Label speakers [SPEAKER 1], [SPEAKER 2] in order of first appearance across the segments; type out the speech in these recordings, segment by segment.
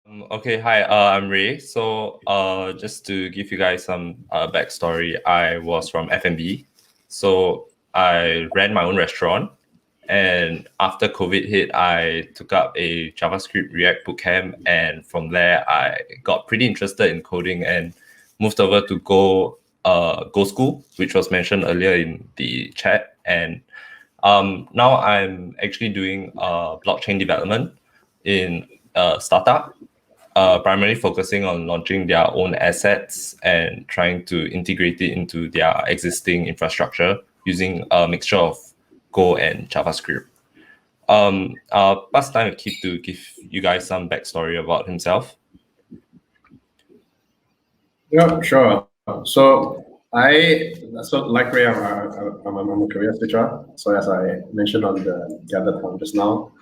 [SPEAKER 1] Okay, hi, I'm Ray. So, just to give you guys some backstory, I was from F&B. So, I ran my own restaurant. And after COVID hit, I took up a JavaScript React bootcamp. And from there, I got pretty interested in coding and moved over to GoSchool, which was mentioned earlier in the chat. And now I'm actually doing blockchain development in a startup, primarily focusing on launching their own assets and trying to integrate it into their existing infrastructure using a mixture of Go and JavaScript. I'll pass time to Keith to give you guys some backstory about himself.
[SPEAKER 2] Yeah, sure. Like Ray, I'm a career switcher. So as I mentioned on the other time just now,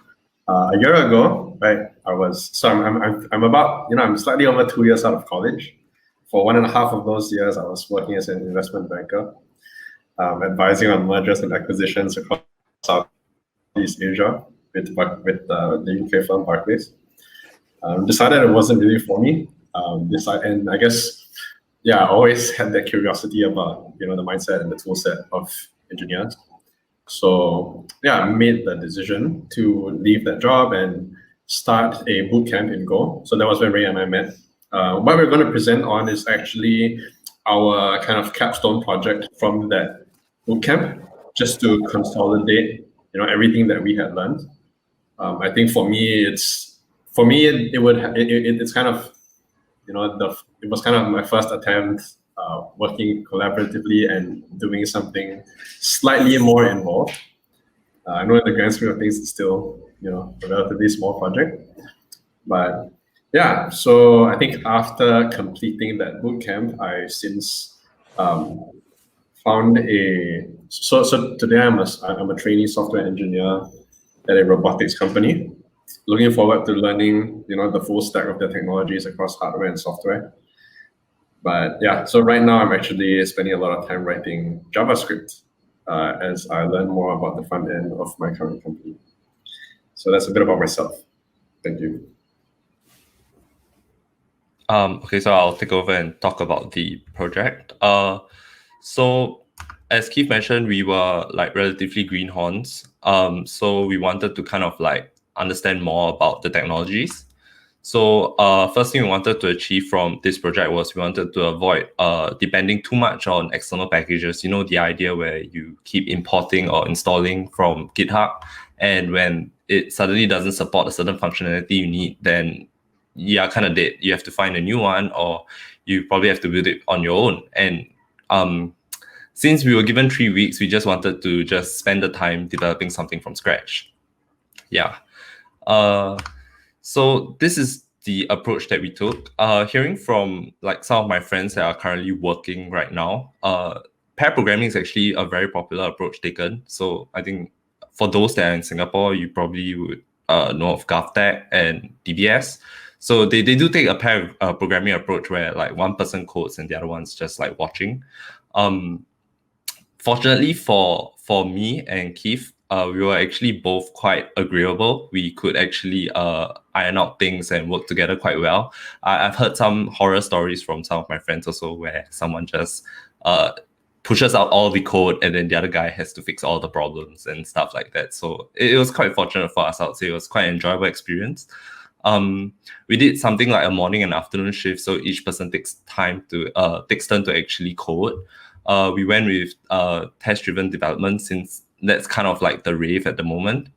[SPEAKER 2] a year ago, right, I'm about, I'm slightly over 2 years out of college. For 1.5 of those years, I was working as an investment banker, advising on mergers and acquisitions across Southeast Asia with the UK firm Barclays. Decided it wasn't really for me. And I guess, yeah, I always had that curiosity about, the mindset and the tool set of engineers. So yeah, I made the decision to leave that job and start a bootcamp in Go. So that was when Ray and I met. What we're going to present on is actually our kind of capstone project from that bootcamp, just to consolidate, everything that we had learned. I think for me, it's kind of, it was kind of my first attempt working collaboratively and doing something slightly more involved. I know in the grand scheme of things, it's still, a relatively small project. But yeah, so I think after completing that bootcamp, I since found so today I'm a trainee software engineer at a robotics company. Looking forward to learning, the full stack of the technologies across hardware and software. But yeah, so right now I'm actually spending a lot of time writing JavaScript as I learn more about the front end of my current company. So that's a bit about myself. Thank you.
[SPEAKER 1] Okay, so I'll take over and talk about the project. So as Keith mentioned, we were like relatively greenhorns. So we wanted to kind of like understand more about the technologies. So first thing we wanted to achieve from this project was we wanted to avoid depending too much on external packages. The idea where you keep importing or installing from GitHub, and when it suddenly doesn't support a certain functionality you need, then you are kind of dead. You have to find a new one, or you probably have to build it on your own. And since we were given 3 weeks, we just wanted to just spend the time developing something from scratch. Yeah. So this is the approach that we took. Hearing from like some of my friends that are currently working right now, pair programming is actually a very popular approach taken. So I think for those that are in Singapore, you probably would know of GovTech and DBS. So they do take a pair programming approach where like one person codes and the other one's just like watching. Fortunately for me and Keith, we were actually both quite agreeable. We could actually iron out things and work together quite well. I've heard some horror stories from some of my friends also where someone just pushes out all the code and then the other guy has to fix all the problems and stuff like that. So it was quite fortunate for us. I would say it was quite an enjoyable experience. We did something like a morning and afternoon shift, so each person takes turn to actually code. We went with test-driven development since that's kind of like the rave at the moment.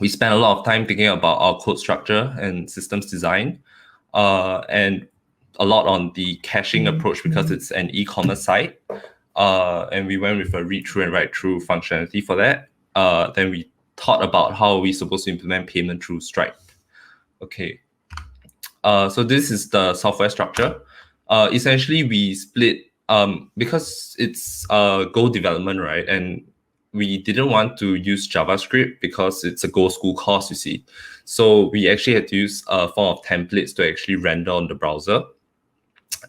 [SPEAKER 1] We spent a lot of time thinking about our code structure and systems design, and a lot on the caching approach because it's an e-commerce site. And we went with a read-through and write-through functionality for that. Then we thought about how we're supposed to implement payment through Stripe. Okay. So this is the software structure. Essentially, we split because it's Go development, right? And we didn't want to use JavaScript because it's a GoSchool course, you see. So we actually had to use a form of templates to actually render on the browser.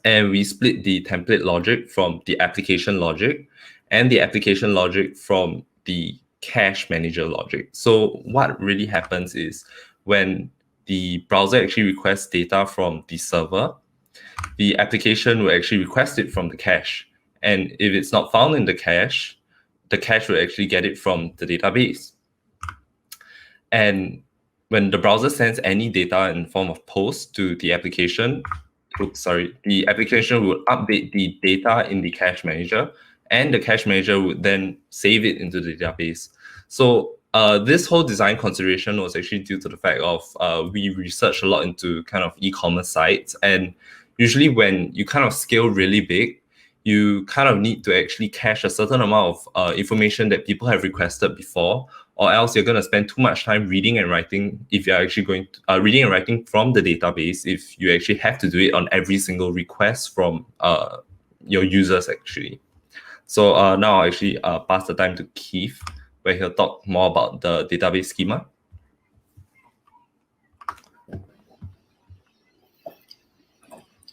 [SPEAKER 1] And we split the template logic from the application logic and the application logic from the cache manager logic. So what really happens is when the browser actually requests data from the server, the application will actually request it from the cache. And if it's not found in the cache will actually get it from the database. And when the browser sends any data in form of post to the application, the application will update the data in the cache manager, and the cache manager would then save it into the database. So this whole design consideration was actually due to the fact of we researched a lot into kind of e-commerce sites, and usually when you kind of scale really big, you kind of need to actually cache a certain amount of information that people have requested before, or else you're going to spend too much time reading and writing if you're actually going to, reading and writing from the database if you actually have to do it on every single request from your users actually. So now I'll actually pass the time to Keith, where he'll talk more about the database schema.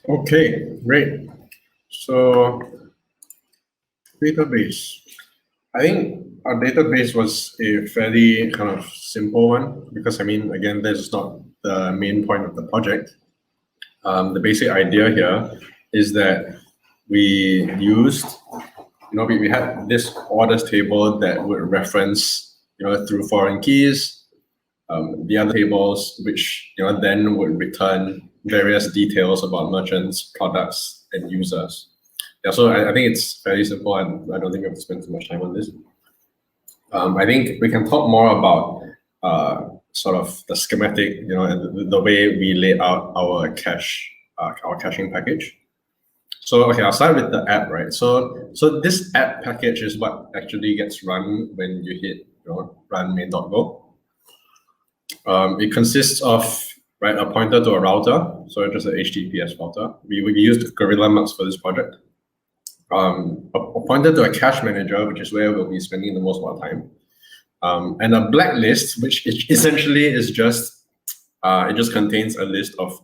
[SPEAKER 2] Okay, great. So database. I think our database was a fairly kind of simple one because, I mean, again, this is not the main point of the project. The basic idea here is that we used, we had this orders table that would reference, through foreign keys, the other tables, which, then would return various details about merchants, products, and users. Yeah, so I think it's fairly simple, and I don't think I have to spend too much time on this. I think we can talk more about sort of the schematic, and the way we lay out our caching package. So okay, I'll start with the app, right? So this app package is what actually gets run when you hit run main.go. It consists of a pointer to a router, so just an HTTPS router. We used Gorilla Maps for this project. A pointer to a cache manager, which is where we'll be spending the most of our time, and a blacklist, which essentially is just it just contains a list of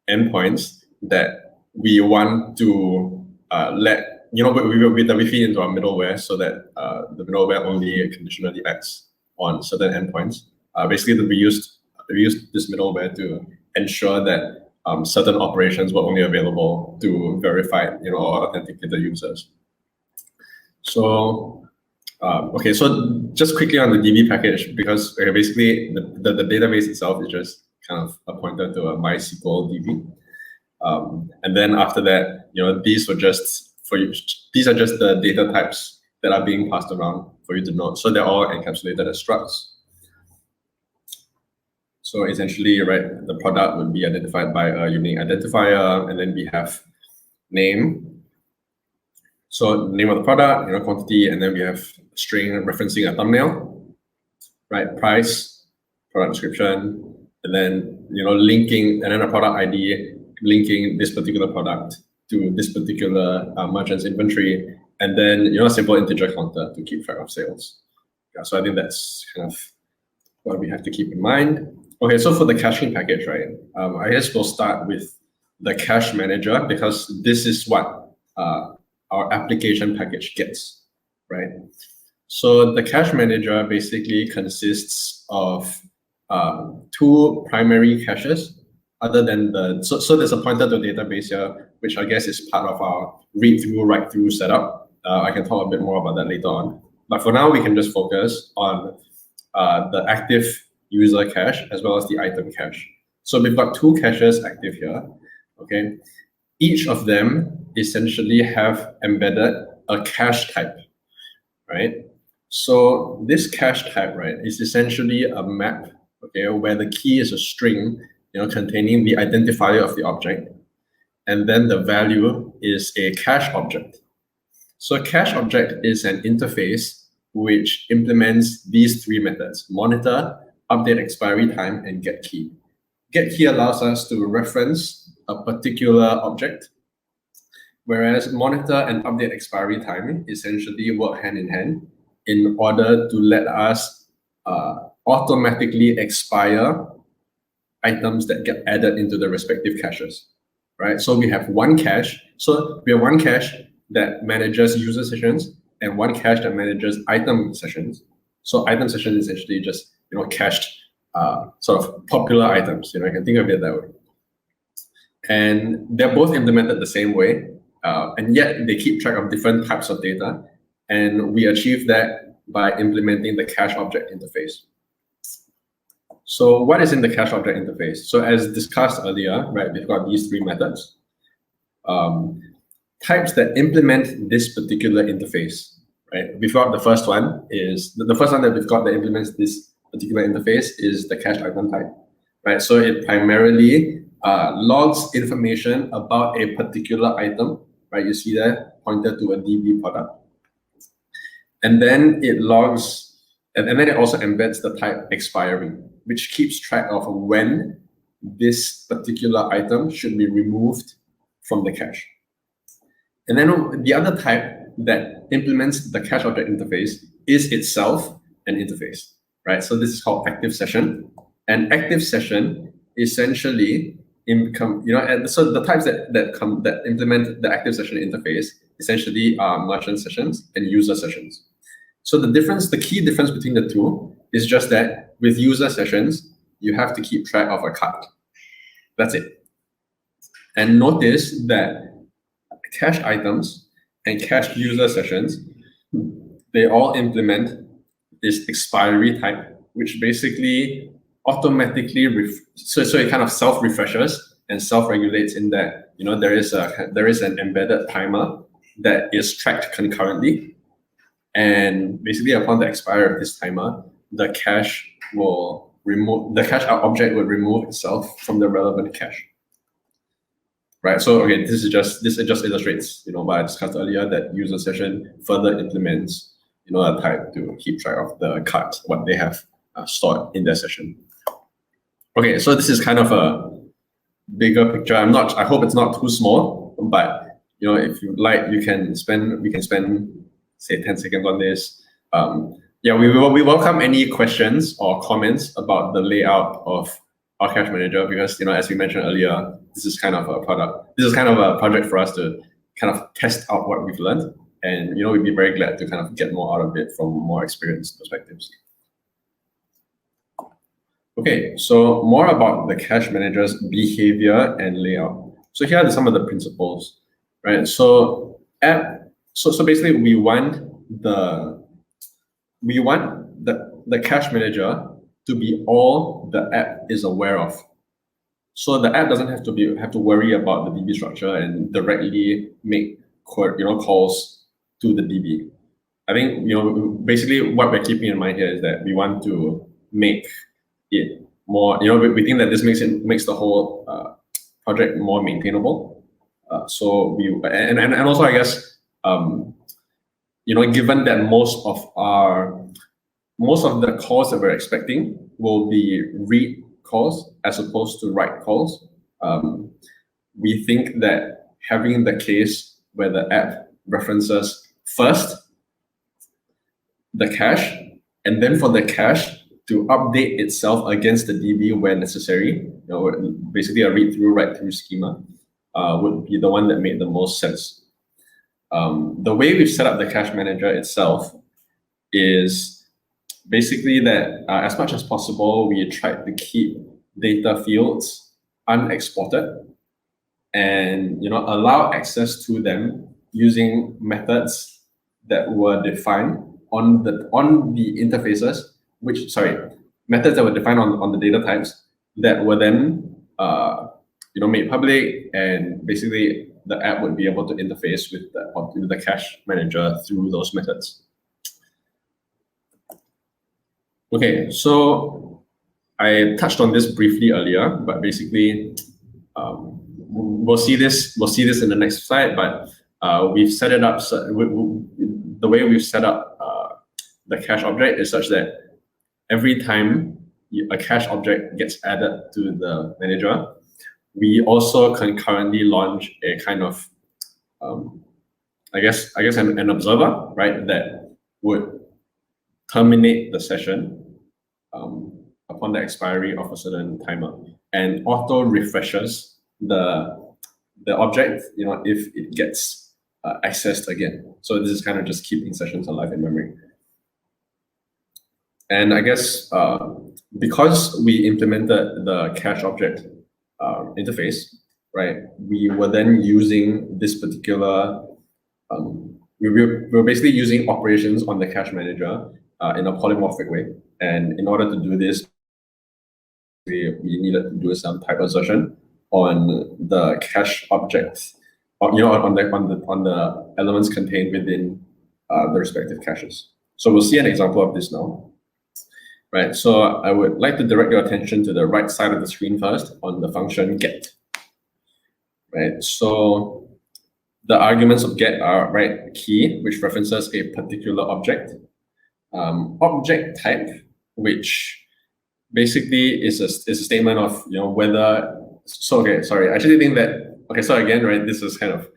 [SPEAKER 2] endpoints that we want to let we feed into our middleware so that the middleware only conditionally acts on certain endpoints. Basically, we used this middleware to ensure that certain operations were only available to verify, or authenticate the users. So, okay, so just quickly on the DB package, because basically the database itself is just kind of a pointer to a MySQL DB. And then after that, these are just the data types that are being passed around for you to know. So they're all encapsulated as structs. So essentially, the product would be identified by a unique identifier, and then we have name. So name of the product, quantity, and then we have string referencing a thumbnail, price, product description, and then linking, and then a product ID linking this particular product to this particular merchant's inventory, and then a simple integer counter to keep track of sales. Yeah, so I think that's kind of what we have to keep in mind. Okay, so for the caching package, I guess we'll start with the cache manager because this is what our application package gets, right? So the cache manager basically consists of two primary caches, other than so there's a pointer to a database here, which I guess is part of our read-through, write-through setup. I can talk a bit more about that later on. But for now, we can just focus on the active user cache as well as the item cache. So we've got two caches active here, okay? Each of them essentially have embedded a cache type, right? So this cache type, is essentially a map, okay, where the key is a string, containing the identifier of the object, and then the value is a cache object. So a cache object is an interface which implements these three methods: monitor, update expiry time, and get key. Get key allows us to reference a particular object, whereas monitor and update expiry time essentially work hand in hand in order to let us automatically expire items that get added into the respective caches, right? So we have one cache. So we have one cache that manages user sessions and one cache that manages item sessions. So item session is essentially just cached sort of popular items. You can think of it that way. And they're both implemented the same way, and yet they keep track of different types of data. And we achieve that by implementing the cache object interface. So what is in the cache object interface? So as discussed earlier, right, we've got these three methods. Types that implement this particular interface, right? We've got the first one is, the first one that we've got that implements this particular interface is the cache item type, right? So it primarily logs information about a particular item, right? You see there, pointed to a DB product. And then it logs, and then it also embeds the type expiring, which keeps track of when this particular item should be removed from the cache. And then the other type that implements the cache object interface is itself an interface, right? So this is called active session. And active session essentially so the types that implement the active session interface essentially are merchant sessions and user sessions. So the key difference between the two is just that with user sessions, you have to keep track of a card. That's it. And notice that cache items and cache user sessions, they all implement this expiry type, which basically automatically so it kind of self-refreshes and self-regulates in that there is an embedded timer that is tracked concurrently, and basically upon the expiry of this timer, the cache object will remove itself from the relevant cache. Right. So okay, this just illustrates what I discussed earlier, that user session further implements a type to keep track of the cards, what they have stored in their session. Okay, so this is kind of a bigger picture. I hope it's not too small, but if you like, we can spend say 10 seconds on this. We welcome any questions or comments about the layout of our cache manager, because as we mentioned earlier, this is kind of a project for us to kind of test out what we've learned, and we'd be very glad to kind of get more out of it from more experienced perspectives. Okay, so more about the cache manager's behavior and layout. So here are some of the principles, right? So basically we want the cache manager to be all the app is aware of. So the app doesn't have to worry about the DB structure and directly make calls to the DB. I think basically what we're keeping in mind here is that we want to make it more. We think that this makes the whole project more maintainable. So and also I guess given that most of the calls that we're expecting will be read calls as opposed to write calls, we think that having the case where the app references first the cache, and then for the cache to update itself against the DB where necessary, basically a read-through, write-through schema, would be the one that made the most sense. The way we've set up the cache manager itself is basically that as much as possible, we try to keep data fields unexported and allow access to them using methods that were defined on the interfaces, methods that were defined on the data types that were then made public, and basically the app would be able to interface with the cache manager through those methods. Okay, so I touched on this briefly earlier, but basically we'll see this in the next slide. But we've set it up. So the way we've set up the cache object is such that every time a cache object gets added to the manager, we also concurrently launch a kind of I guess an observer, right, that would terminate the session upon the expiry of a certain timer, and auto refreshes the object if it gets accessed again. So this is kind of just keeping sessions alive in memory. And I guess because we implemented the cache object interface, right? We were then using this particular, we were basically using operations on the cache manager in a polymorphic way. And in order to do this, we needed to do some type assertion on the cache object, on the elements contained within the respective caches. So we'll see an example of this now. Right, so I would like to direct your attention to the right side of the screen first on the function get. Right, so the arguments of get are key, which references a particular object, object type, which basically is a statement of whether. So okay, sorry, I actually think that So again, right, this is kind of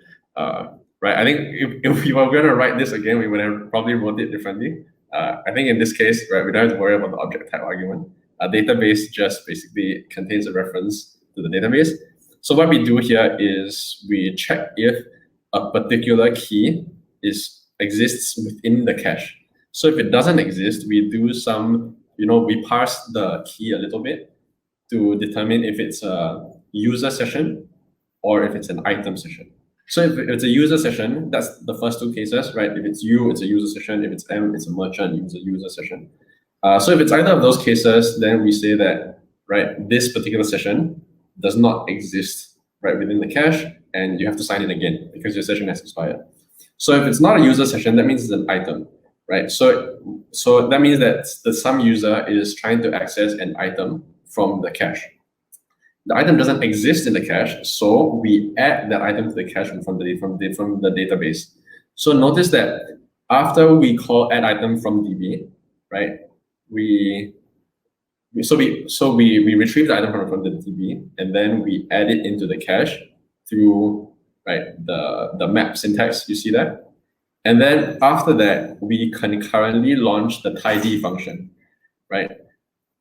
[SPEAKER 2] right. I think if we were going to write this again, we would have probably wrote it differently. I think in this case, right, we don't have to worry about the object type argument. A database just basically contains a reference to the database. So what we do here is we check if a particular key exists within the cache. So if it doesn't exist, we do some, we parse the key a little bit to determine if it's a user session or if it's an item session. So if it's a user session, that's the first two cases, right? If it's you, it's a user session. If it's M, it's a merchant, it's a user session. So if it's either of those cases, then we say that, right, this particular session does not exist right within the cache, and you have to sign in again because your session has expired. So if it's not a user session, that means it's an item, right? So that means that some user is trying to access an item from the cache. The item doesn't exist in the cache, so we add that item to the cache from the database. So notice that after we call add item from DB, right? We retrieve the item from the DB, and then we add it into the cache through the map syntax. You see that? And then after that, we concurrently launch the tidy function, right?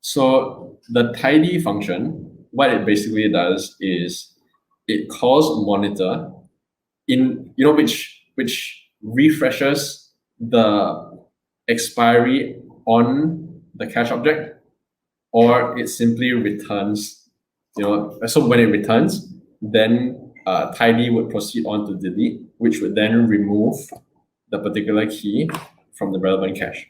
[SPEAKER 2] So the tidy function, what it basically does is it calls monitor which refreshes the expiry on the cache object, or it simply returns, so when it returns, then tidy would proceed on to delete, which would then remove the particular key from the relevant cache.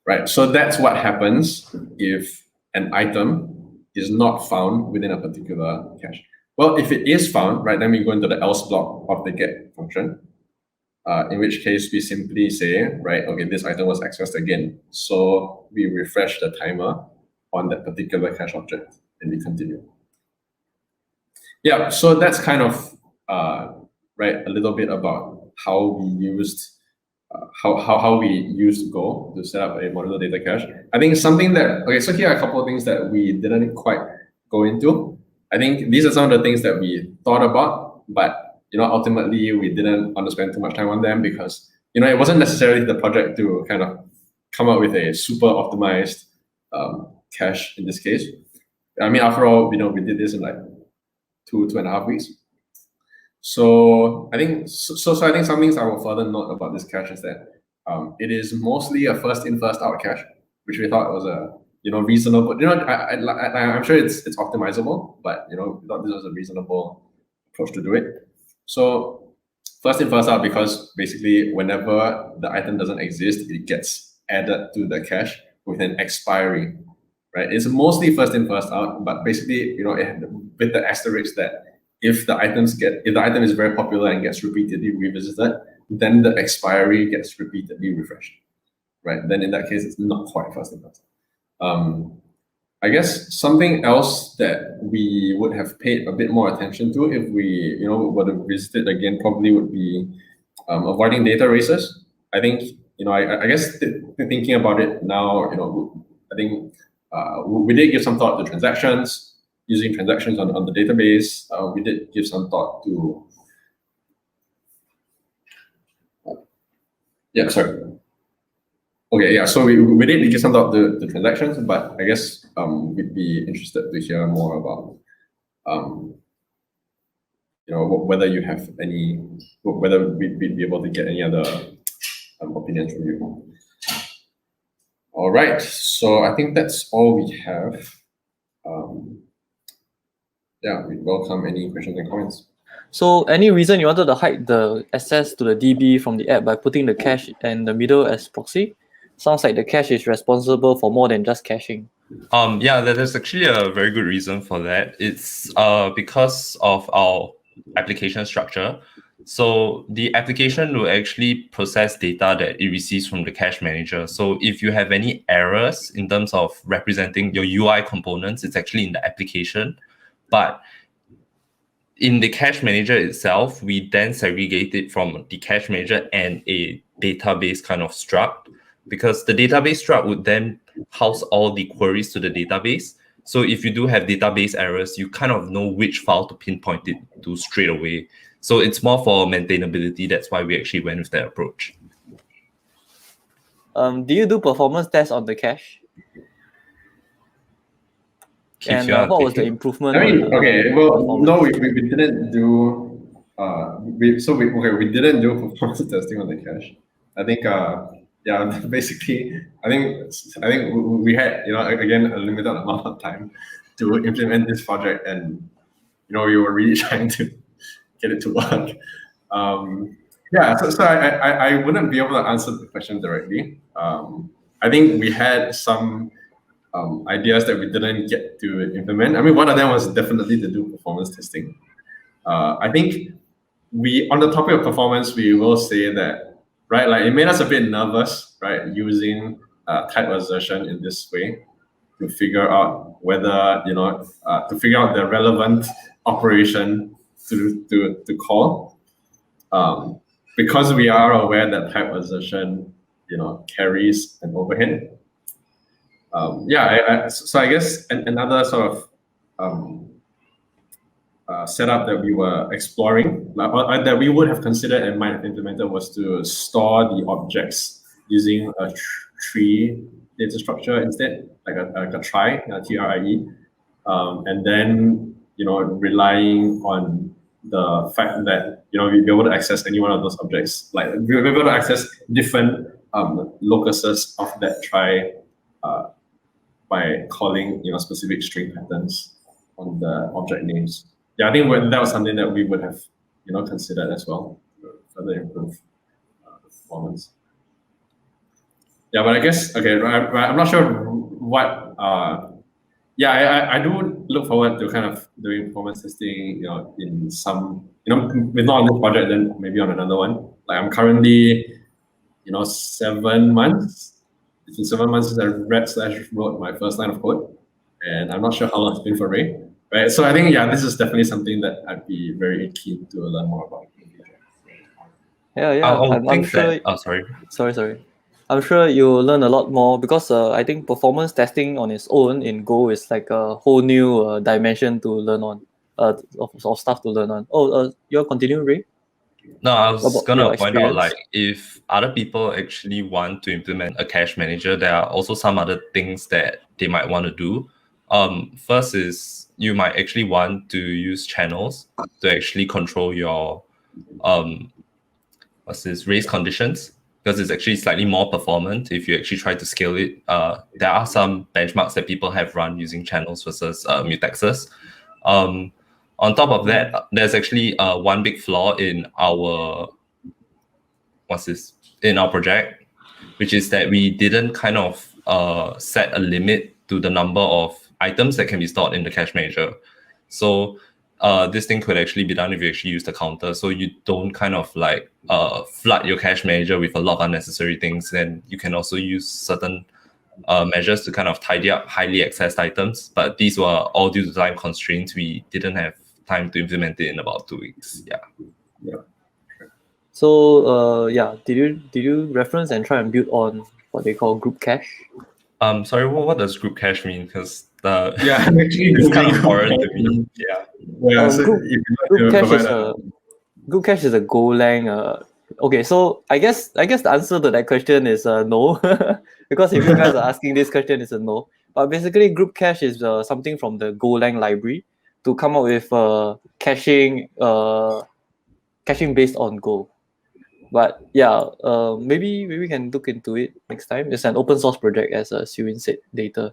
[SPEAKER 2] Right, so that's what happens if an item is not found within a particular cache. Well, if it is found, right, then we go into the else block of the get function, in which case we simply say, right, okay, this item was accessed again. So we refresh the timer on that particular cache object and we continue. Yeah, so that's kind of, right, a little bit about how we used how we used Go to set up a modular data cache. I think something that, so here are a couple of things that we didn't quite go into. I think these are some of the things that we thought about, but ultimately we didn't want to spend too much time on them because it wasn't necessarily the project to kind of come up with a super optimized cache in this case. I mean, after all, we did this in like 2.5 weeks. So I think I think some things I will further note about this cache is that it is mostly a first in first out cache, which we thought was a reasonable. I'm sure it's optimizable, but we thought this was a reasonable approach to do it. So first in first out, because basically whenever the item doesn't exist, it gets added to the cache with an expiry. Right, it's mostly first in first out, but basically with the asterisk that if the item is very popular and gets repeatedly revisited, then the expiry gets repeatedly refreshed, right? Then in that case, it's not quite first in first. I guess something else that we would have paid a bit more attention to if we were to visit it again probably would be avoiding data races. I think I guess thinking about it now, I think we did give some thought to transactions. Using transactions on the database, we did give some thought to. Yeah, sorry. Okay, yeah. So we did give some thought to transactions, but I guess we'd be interested to hear more about, whether you have whether we'd be able to get any other opinions from you. All right, so I think that's all we have. Yeah, we welcome any questions and comments.
[SPEAKER 3] So any reason you wanted to hide the access to the DB from the app by putting the cache in the middle as proxy? Sounds like the cache is responsible for more than just caching.
[SPEAKER 1] Yeah, there's actually a very good reason for that. It's because of our application structure. So the application will actually process data that it receives from the cache manager. So if you have any errors in terms of representing your UI components, it's actually in the application. But in the cache manager itself, we then segregate it from the cache manager and a database kind of struct, because the database struct would then house all the queries to the database. So if you do have database errors, you kind of know which file to pinpoint it to straight away. So it's more for maintainability. That's why we actually went with that approach.
[SPEAKER 3] Do you do performance tests on the cache? And what was the improvement?
[SPEAKER 2] I mean, okay, well, no, we didn't do. We didn't do performance testing on the cache. I think, yeah, basically, I think we had, again, a limited amount of time to implement this project, and we were really trying to get it to work. Yeah, so I wouldn't be able to answer the question directly. I think we had some ideas that we didn't get to implement. I mean, one of them was definitely to do performance testing. I think on the topic of performance, we will say that, right, like it made us a bit nervous, right, using type assertion in this way to figure out whether, to figure out the relevant operation to call. Because we are aware that type assertion, carries an overhead. So I guess another sort of setup that we were exploring, that we would have considered and might have implemented, was to store the objects using a tree data structure instead, like a trie, TRIE, and then relying on the fact that we'll be able to access any one of those objects, like we'll be able to access different locuses of that trie by calling specific string patterns on the object names. Yeah, I think that was something that we would have considered as well to further improve performance. Yeah, but I guess I'm not sure what. I do look forward to kind of doing performance testing, in some, with not on this project, then maybe on another one. Like I'm currently, 7 months. It's been 7 months since I wrote my first line of code, and I'm not sure how long it's been for Ray. Right, so I think this is definitely something that I'd be very keen to learn more about.
[SPEAKER 3] I'm sure. Sorry. I'm sure you'll learn a lot more, because I think performance testing on its own in Go is like a whole new dimension to learn on, of stuff to learn on. You're continuing, Ray?
[SPEAKER 1] No, I was gonna point out, like, if other people actually want to implement a cache manager, there are also some other things that they might want to do. First is you might actually want to use channels to actually control your race conditions, because it's actually slightly more performant if you actually try to scale it. There are some benchmarks that people have run using channels versus mutexes. On top of that, there's actually one big flaw in our project, which is that we didn't kind of set a limit to the number of items that can be stored in the cache manager. So this thing could actually be done if you actually use the counter, so you don't kind of like flood your cache manager with a lot of unnecessary things. And you can also use certain measures to kind of tidy up highly accessed items, but these were all due to time constraints. We didn't have time to implement it in about 2 weeks. Yeah.
[SPEAKER 3] So did you reference and try and build on what they call group cache?
[SPEAKER 1] Sorry, what does group cache mean? Because
[SPEAKER 2] actually
[SPEAKER 1] it's kind of foreign to me.
[SPEAKER 3] Group cache is a Golang. Okay, so I guess the answer to that question is no, because if you guys are asking this question, it's a no. But basically, group cache is something from the Golang library to come up with caching based on Go. But yeah, maybe we can look into it next time. It's an open source project, as Siwin said later.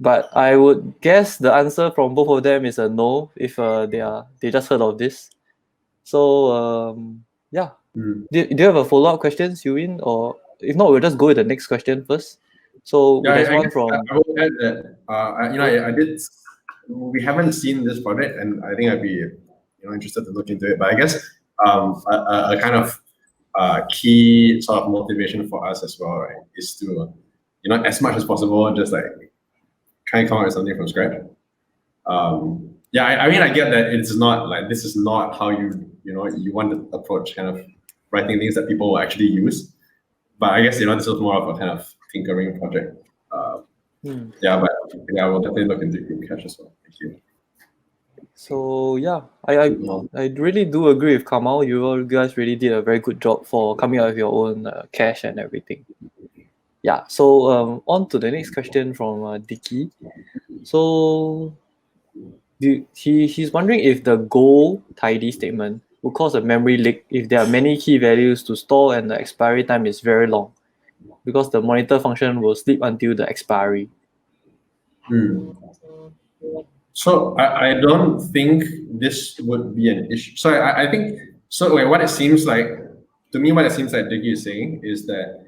[SPEAKER 3] But I would guess the answer from both of them is a no if they just heard of this. So yeah.
[SPEAKER 2] Mm.
[SPEAKER 3] Do you have a follow-up question, Siwin? Or if not, we'll just go with the next question first. So
[SPEAKER 2] Yeah,
[SPEAKER 3] there's
[SPEAKER 2] I
[SPEAKER 3] one
[SPEAKER 2] guess
[SPEAKER 3] from
[SPEAKER 2] I will add that I did. We haven't seen this project, and I think I'd be interested to look into it. But I guess a kind of key sort of motivation for us as well, right, is to as much as possible just like try and come up with something from scratch. Yeah, I mean I get that it's not like this is not how you want to approach kind of writing things that people will actually use. But I guess this is more of a kind of tinkering project. Yeah, but yeah, we'll definitely look into group cache as well. Thank you.
[SPEAKER 3] So yeah, I really do agree with Kamal. You all guys really did a very good job for coming up with your own cache and everything. Yeah. So on to the next question from Dicky. So he's wondering if the goal tidy statement will cause a memory leak if there are many key values to store and the expiry time is very long, because the monitor function will sleep until the expiry.
[SPEAKER 2] So I don't think this would be an issue. So I think so. Wait, what it seems like to me, what it seems like Dicky is saying is that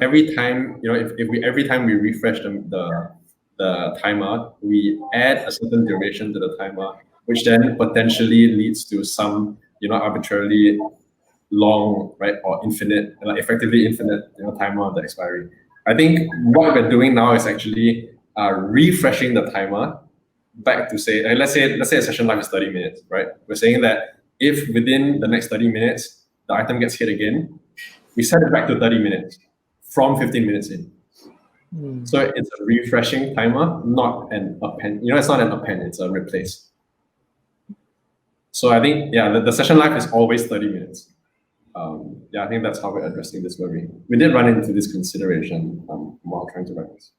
[SPEAKER 2] every time if every time we refresh the timer, we add a certain duration to the timer, which then potentially leads to some arbitrarily long, right, or infinite, effectively infinite timer of the expiry. I think what we're doing now is actually refreshing the timer back to say, let's say a session life is 30 minutes, right? We're saying that if within the next 30 minutes the item gets hit again, we set it back to 30 minutes from 15 minutes in. So it's a refreshing timer, not an append. It's not an append, it's a replace. So I think, yeah, the session life is always 30 minutes. Yeah, I think that's how we're addressing this worry. We did run into this consideration while trying to write this.